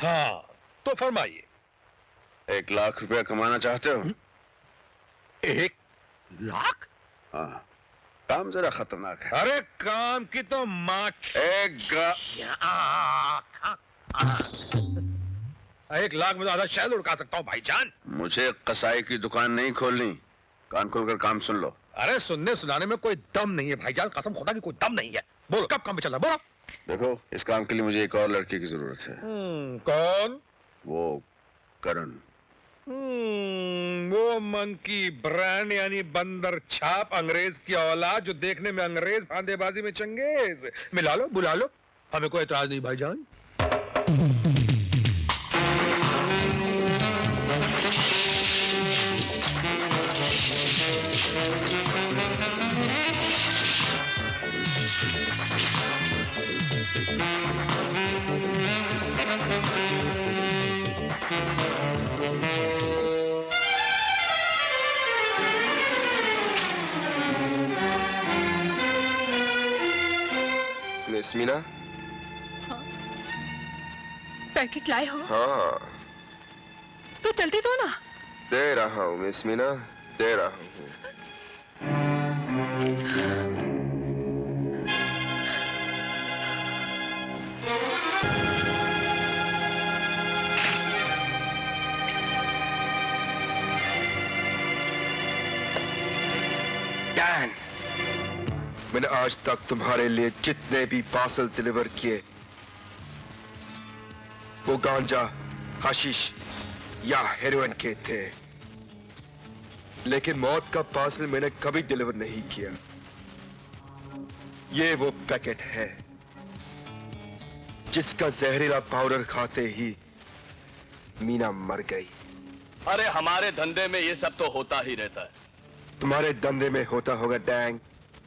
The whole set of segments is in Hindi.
हाँ, तो फरमाइए। 1 लाख रुपया कमाना चाहते हो? 1 लाख? हाँ, काम जरा खतरनाक है। अरे काम की तो माँ। 1 लाख में तो आधा शहर उड़का सकता हूँ भाईजान। मुझे कसाई की दुकान नहीं खोलनी। कान खोलकर काम सुन लो। अरे सुनने सुनाने में कोई दम नहीं है भाईजान, कसम खुदा की कोई दम नहीं है। बोलो कब काम पे चल रहा, बोलो। देखो, इस काम के लिए मुझे एक और लड़की की जरूरत है। कौन? वो करण। वो मंकी ब्रांड यानी बंदर छाप, अंग्रेज की औलाद, जो देखने में अंग्रेज, फांदेबाजी में चंगेज। मिला लो, बुला लो, हमें कोई एतराज नहीं भाईजान। मिस मीना। हाँ? पैकेट लाए हो? हाँ। तो चलते दो ना। दे रहा हूँ मिस मीना, दे रहा हूँ। डैन, मैंने आज तक तुम्हारे लिए जितने भी पार्सल डिलीवर किए, वो गांजा, हशीश या हेरोइन के थे, लेकिन मौत का पार्सल मैंने कभी डिलीवर नहीं किया। ये वो पैकेट है जिसका जहरीला पाउडर खाते ही मीना मर गई। अरे हमारे धंधे में ये सब तो होता ही रहता है। तुम्हारे धंधे में होता होगा डैंग,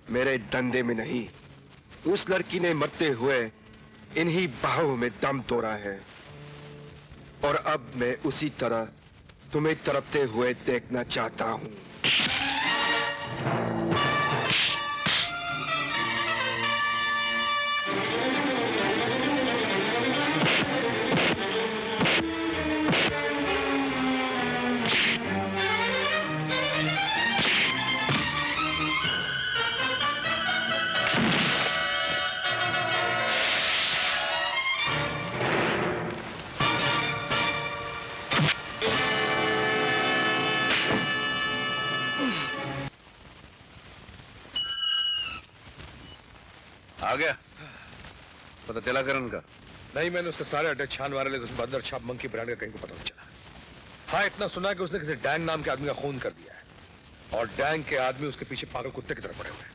मेरे धंधे में नहीं। उस लड़की ने मरते हुए इन्हीं बाहों में दम तोड़ा है, और अब मैं उसी तरह तुम्हें तड़पते हुए देखना चाहता हूं। आ गया? पता चला करण का? नहीं, मैंने उसके सारे अड्डे छानवारे, लेकिन उसमें बंदर छाप मंकी ब्रांड का कहीं को पता नहीं चला। हाँ, इतना सुना कि उसने किसी डैंग नाम के आदमी का खून कर दिया है, और डैंग के आदमी उसके पीछे पागल कुत्ते की तरह पड़े हुए हैं।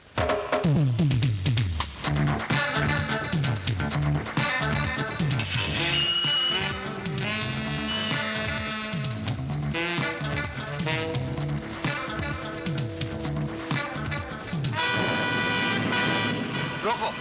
रोको।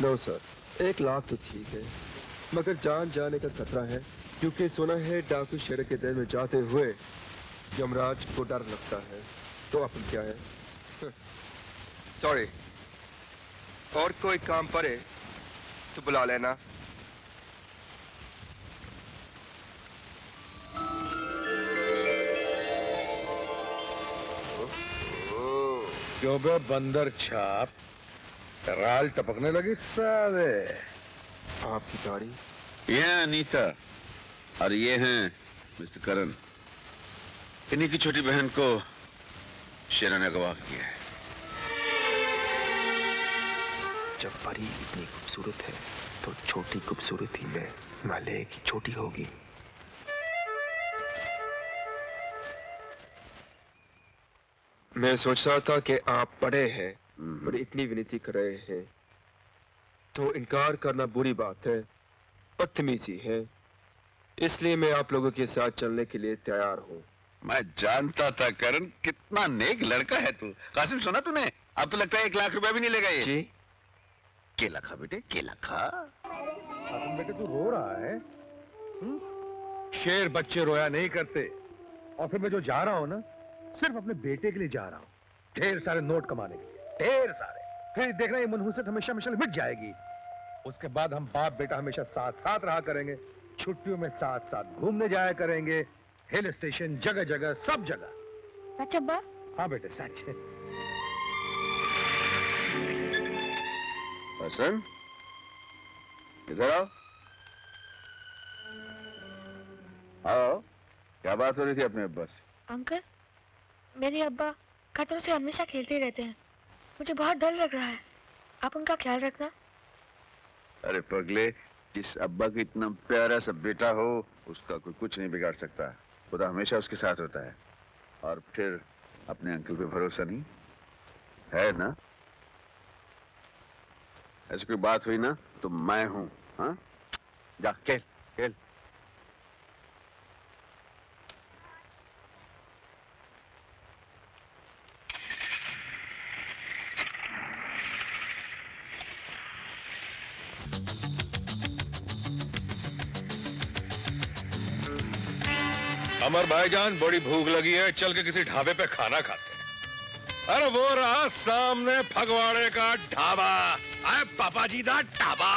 नो सर, 1 लाख तो ठीक है, मगर जान जाने का खतरा है, क्योंकि सुना है डाकू शेर के दिल में जाते हुए यमराज को डर लगता है। तो अपन क्या है? सॉरी, और कोई काम पड़े तो बुला लेना। क्यों बे बंदर छाप, राल टपकने लगी साले। आपकी गाड़ी? ये अनीता, और ये हैं मिस्टर करण। इन्हीं की छोटी बहन को शेरा ने अगवा किया है। जब परी इतनी खूबसूरत है तो छोटी खूबसूरती में हिमालय की छोटी होगी। मैं सोच रहा था कि आप बड़े हैं और इतनी विनती कर रहे हैं तो इनकार करना बुरी बात है, बदतमीजी है। इसलिए मैं आप लोगों के साथ चलने के लिए तैयार हूँ। मैं जानता था करण, कितना नेक लड़का है तू। कासिम, सुना तूने? अब तो लगता है 1 लाख रुपया भी नहीं लेगा ये। जी? केला खा बेटे, केला खा। कासिम बेटे, तू रो रहा है? शेर बच्चे रोया नहीं करते। और फिर मैं जो जा रहा हूं ना, सिर्फ अपने बेटे के लिए जा रहा हूं। ढेर सारे नोट कमाने के लिए, ढेर सारे। फिर देखना ये मनहूसियत हमेशा हमेशा मिट जाएगी। उसके बाद हम बाप बेटा हमेशा साथ साथ रहा करेंगे। छुट्टियों में साथ साथ घूमने जाया करेंगे, हिल स्टेशन, जगह जगह, सब जगह। सच अब्बा? हाँ बेटे, सच है। हसन, इधर आओ। आओ, क्या बात हो रही थी अपने अब्बा से? अंकल, मेरे अब्बा खतरों से हमेशा खेलते रहते हैं। मुझे बहुत डर लग रहा है। आप उनका ख्याल रखना। अरे पगले, जिस अब्बा का इतना प्यारा सा बेटा हो, उसका कोई कुछ नहीं बिगाड़ सकता। खुदा हमेशा उसके साथ होता है। और फिर अपने अंकल पे भरोसा नहीं है ना? ऐसी कोई बात हुई ना तो मैं हूं। हाँ, जा खेल खेल। अमर भाईजान, बड़ी भूख लगी है, चल के किसी ढाबे पे खाना खाते हैं। अरे वो रहा सामने फगवाड़े का ढाबा। अरे पापा जी दा ढाबा।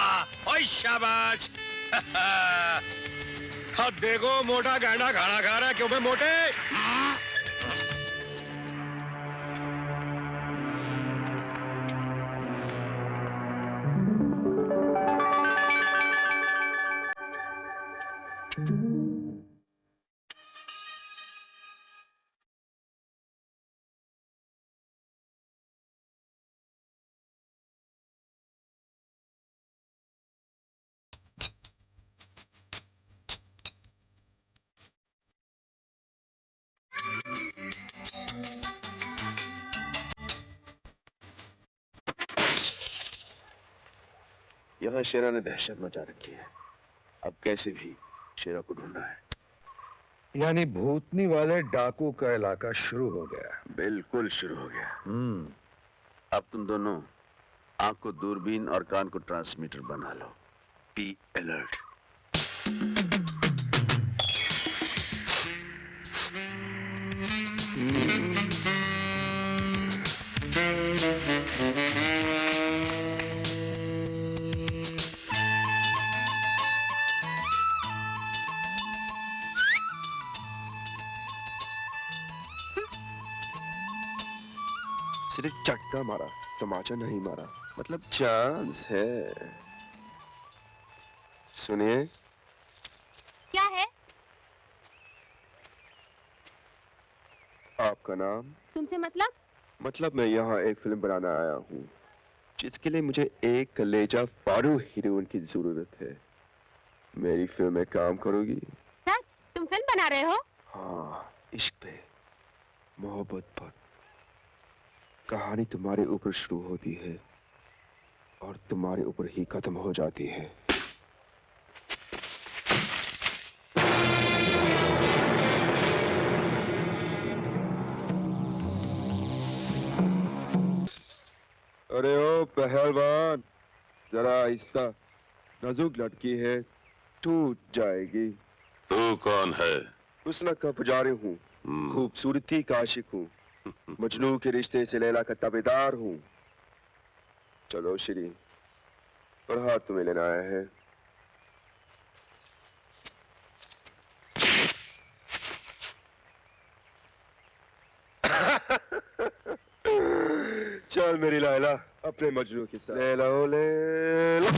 ओए शाबाश। अब देखो मोटा गैंडा खाना खा रहा है। क्यों बे मोटे? यहाँ शेरा ने दहशत मचा रखी है। अब कैसे भी शेरा को ढूंढना है। यानी भूतनी वाले डाकू का इलाका शुरू हो गया। बिल्कुल शुरू हो गया। अब तुम दोनों आंख को दूरबीन और कान को ट्रांसमीटर बना लो। Be alert. सिर्फ झटका मारा, तमाचा नहीं मारा। मतलब चांस है। सुनिए। क्या है? आपका नाम? तुमसे मतलब? मतलब मैं यहाँ एक फिल्म बनाना आया हूँ, जिसके लिए मुझे एक कलेजा फाड़ू हीरोइन की जरूरत है। मेरी फिल्म में काम करोगी? सच? तुम फिल्म बना रहे हो? हाँ, इश्क पे, मोहब्बत पर। कहानी तुम्हारे ऊपर शुरू होती है और तुम्हारे ऊपर ही खत्म हो जाती है। अरे ओ पहलवान, जरा आहिस्ता, नाजुक लड़की है, टूट जाएगी। तू कौन है? हुस्न का पुजारी हूँ, खूबसूरती का आशिक हूँ, मजनू के रिश्ते से लैला का ताबेदार हूँ। चलो श्री, और हाथ तुम्हें लेना आया है। चल मेरी लैला, अपने मजनू के साथ। लैला ओ लैला।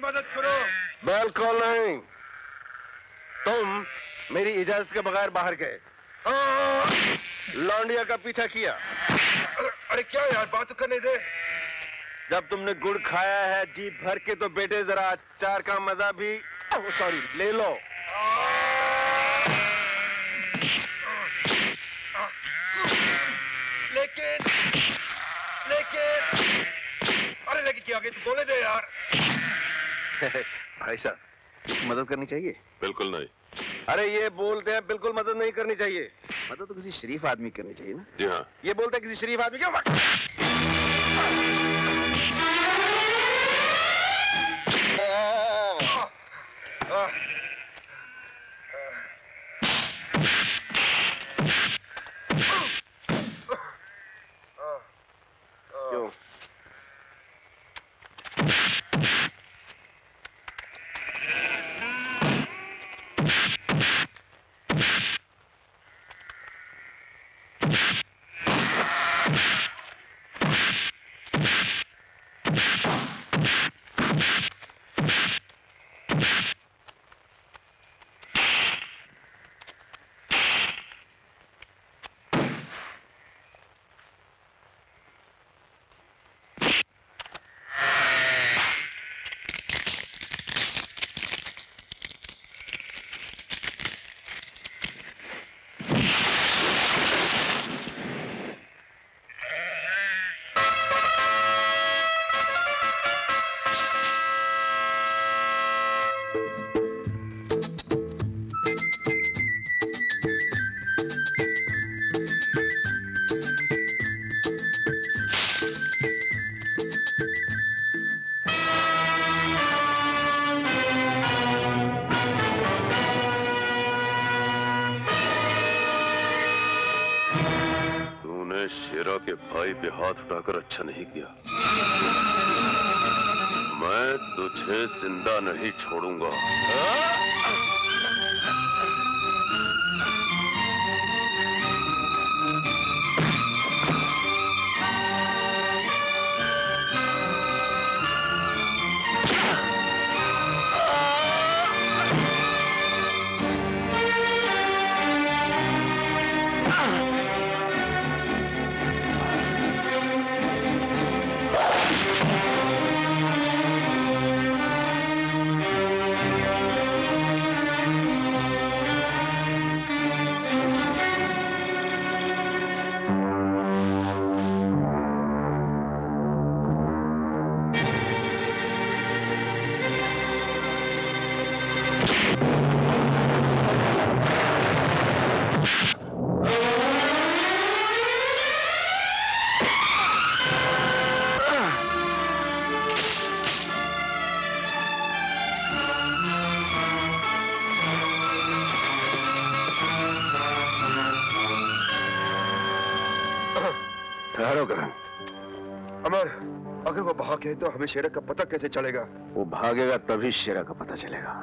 मदद करो। बिल्कुल नहीं, तुम मेरी इजाजत के बगैर बाहर गए, लौंडिया का पीछा किया। अरे क्या यार, बात तो करने दे। जब तुमने गुड़ खाया है जीप भर के, तो बेटे जरा अचार का मजा भी सॉरी ले लो। लेकिन अरे लेकिन क्या आगे तू बोले दे यार। भाई साहब, मदद करनी चाहिए? बिल्कुल नहीं। अरे ये बोलते हैं बिल्कुल मदद नहीं करनी चाहिए। मदद तो किसी शरीफ आदमी करनी चाहिए ना। जी हाँ। ये बोलते हैं किसी शरीफ आदमी क्यों? क्यों? शेरा के भाई पे हाथ उठाकर अच्छा नहीं किया। मैं तुझे जिंदा नहीं छोड़ूंगा। अमर, अगर वो भागे तो हमें शेरा का पता कैसे चलेगा? वो भागेगा तभी शेरा का पता चलेगा।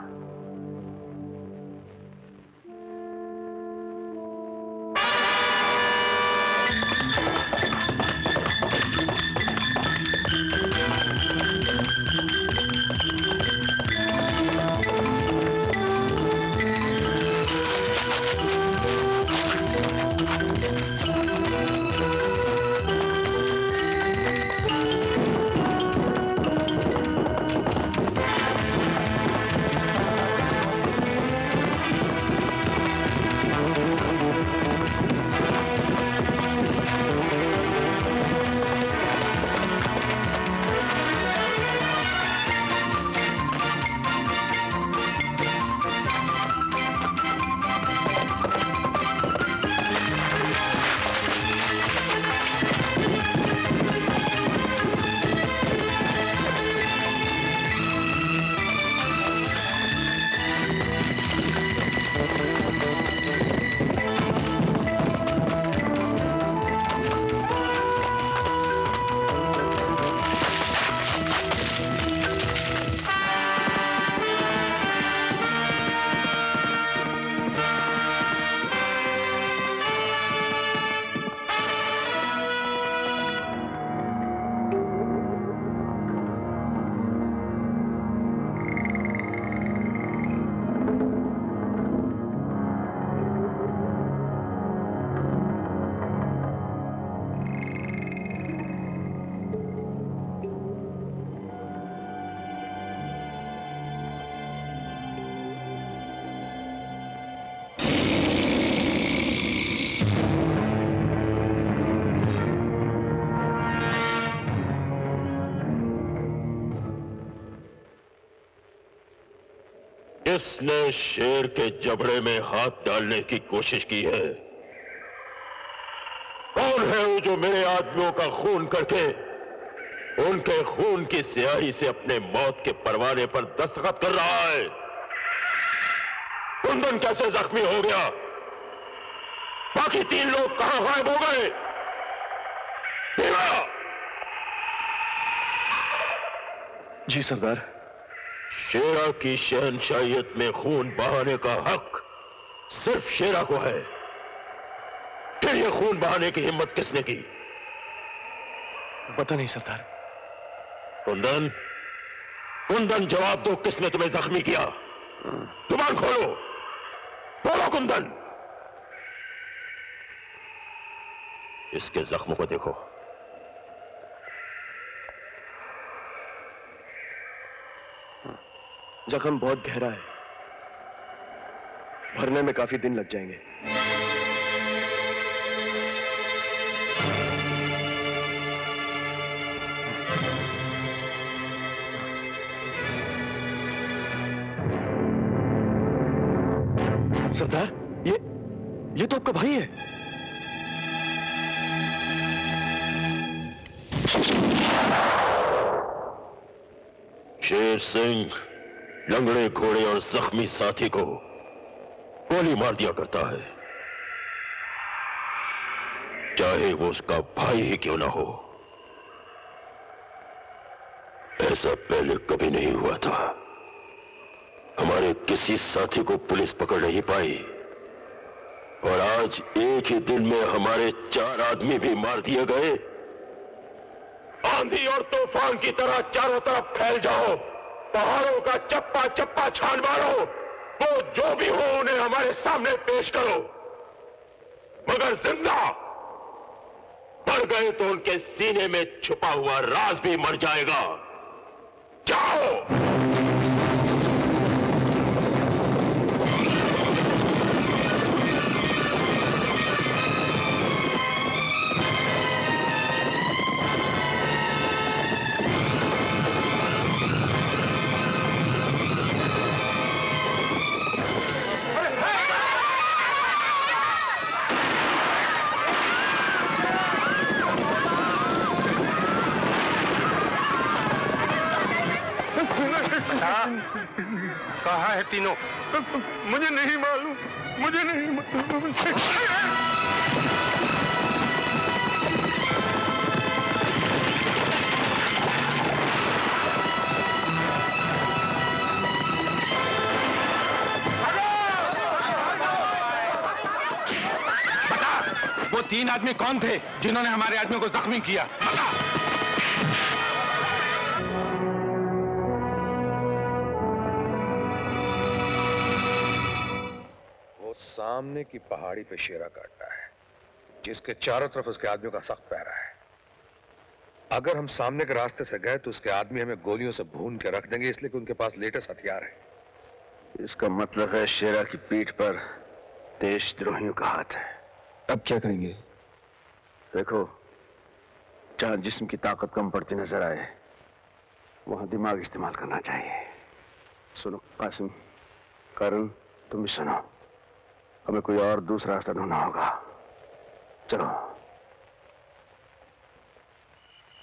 किसने शेर के जबड़े में हाथ डालने की कोशिश की है? कौन है वो जो मेरे आदमियों का खून करके उनके खून की स्याही से अपने मौत के परवाने पर दस्तखत कर रहा है? कुंदन कैसे जख्मी हो गया? बाकी 3 लोग कहां गायब हो गए? भीमा! जी सरदार। शेरा की शहनशाहियत में खून बहाने का हक सिर्फ शेरा को है। फिर यह खून बहाने की हिम्मत किसने की? पता नहीं सरदार। कुंदन, कुंदन जवाब दो, किसने तुम्हें जख्मी किया? जुबान खोलो, बोलो कुंदन। इसके जख्मों को देखो। जख्म बहुत गहरा है, भरने में काफी दिन लग जाएंगे। सरदार, ये तो आपका भाई है। शेर सिंह लंगड़े घोड़े और जख्मी साथी को गोली मार दिया करता है, चाहे वो उसका भाई ही क्यों ना हो। ऐसा पहले कभी नहीं हुआ था। हमारे किसी साथी को पुलिस पकड़ नहीं पाई और आज एक ही दिन में हमारे 4 आदमी भी मार दिए गए। आंधी और तूफान की तरह चारों तरफ फैल जाओ, पहाड़ों का चप्पा चप्पा छान मारो, वो जो भी हो उन्हें हमारे सामने पेश करो, मगर जिंदा। मर गए तो उनके सीने में छुपा हुआ राज भी मर जाएगा। जाओ। कहाँ है तीनों? मुझे नहीं मालूम, मुझे नहीं मालूम। वो 3 आदमी कौन थे जिन्होंने हमारे आदमियों को जख्मी किया? वो सामने की पहाड़ी पे शेरा काटता है, जिसके चारों तरफ उसके आदमियों का सख्त पहरा है। अगर हम सामने के रास्ते से गए तो उसके आदमी हमें गोलियों से भून के रख देंगे, इसलिए कि उनके पास लेटेस्ट हथियार है। इसका मतलब है शेरा की पीठ पर देशद्रोहियों का हाथ है। अब क्या करेंगे? देखो, जहां जिस्म की ताकत कम पड़ती नजर आए वहां दिमाग इस्तेमाल करना चाहिए। सुनो कासिम, करण, तुम भी सुनो, हमें कोई और दूसरा रास्ता ढूंढना होगा। चलो।